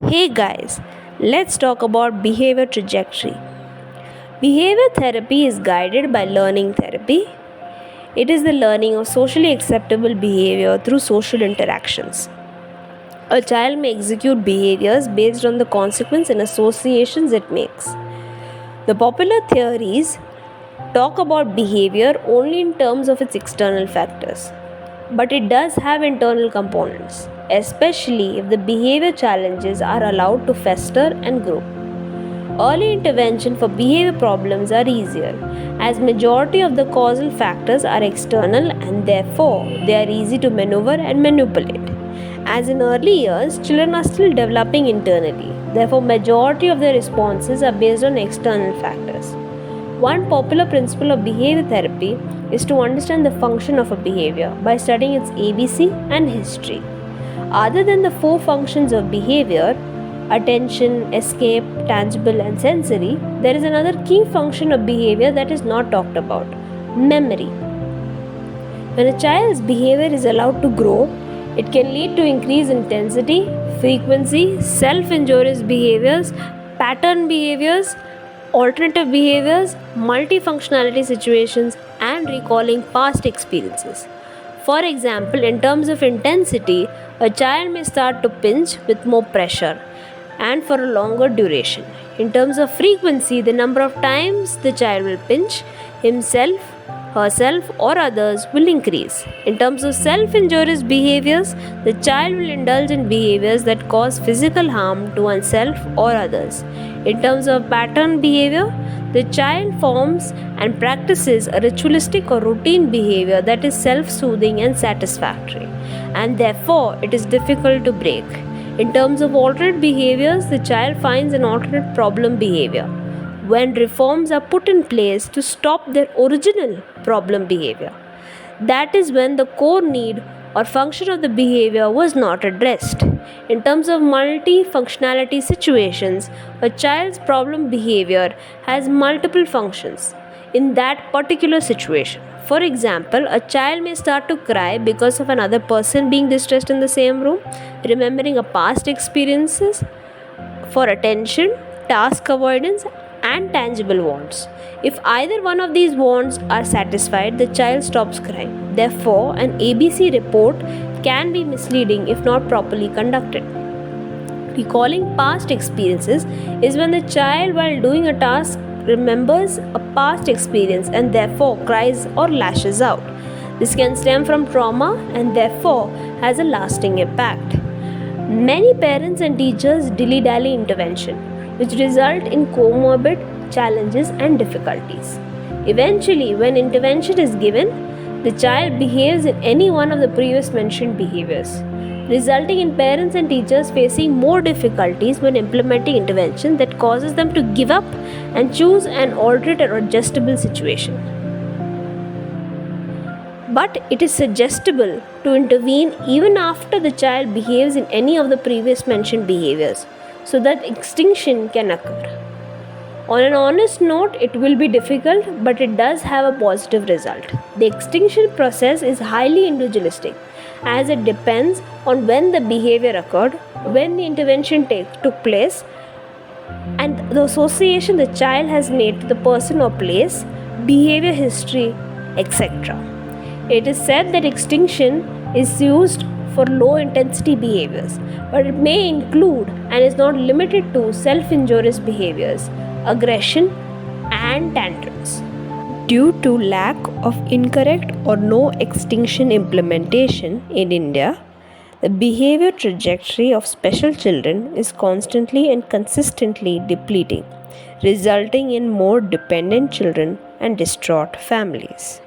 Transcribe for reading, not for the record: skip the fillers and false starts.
Hey guys, let's talk about behavior trajectory. Behavior therapy is guided by learning therapy. It is the learning of socially acceptable behavior through social interactions. A child may execute behaviors based on the consequence and associations it makes. The popular theories talk about behavior only in terms of its external factors, but it does have internal components, especially if the behavior challenges are allowed to fester and grow. Early intervention for behavior problems are easier as majority of the causal factors are external and therefore they are easy to maneuver and manipulate. As in early years, children are still developing internally. Therefore, majority of their responses are based on external factors. One popular principle of behavior therapy is to understand the function of a behavior by studying its ABC and history. Other than the four functions of behavior, attention, escape, tangible, and sensory, there is another key function of behavior that is not talked about: memory. When a child's behavior is allowed to grow, it can lead to increased intensity, frequency, self injurious behaviors, pattern behaviors, alternative behaviors, multifunctionality situations, and recalling past experiences. For example, in terms of intensity, a child may start to pinch with more pressure and for a longer duration. In terms of frequency, the number of times the child will pinch himself, herself, or others will increase. In terms of self injurious behaviors, the child will indulge in behaviors that cause physical harm to oneself or others. In terms of pattern behavior, the child forms and practices a ritualistic or routine behavior that is self soothing and satisfactory, and therefore it is difficult to break. In terms of alternate behaviors, the child finds an alternate problem behavior when reforms are put in place to stop their original problem behavior. That is when the core need or function of the behavior was not addressed. In terms of multifunctionality situations, a child's problem behavior has multiple functions in that particular situation. For example, a child may start to cry because of another person being distressed in the same room, remembering a past experiences for attention, task avoidance, and tangible wants. If either one of these wants are satisfied, the child stops crying. Therefore, an ABC report can be misleading if not properly conducted. Recalling past experiences is when the child, while doing a task, remembers a past experience and therefore cries or lashes out. This can stem from trauma and therefore has a lasting impact. Many parents and teachers dilly-dally intervention, which result in comorbid challenges and difficulties. Eventually, when intervention is given, the child behaves in any one of the previous mentioned behaviors, resulting in parents and teachers facing more difficulties when implementing intervention that causes them to give up and choose an alternate or adjustable situation. But it is suggestible to intervene even after the child behaves in any of the previous mentioned behaviors so that extinction can occur. On an honest note, it will be difficult, but it does have a positive result. The extinction process is highly individualistic as it depends on when the behavior occurred, when the intervention took place, and the association the child has made to the person or place, behavior history, etc. It is said that extinction is used for low intensity behaviors, but it may include and is not limited to self injurious behaviors, aggression, and tantrums. Due to lack of incorrect or no extinction implementation in India, the behavior trajectory of special children is constantly and consistently depleting, resulting in more dependent children and distraught families.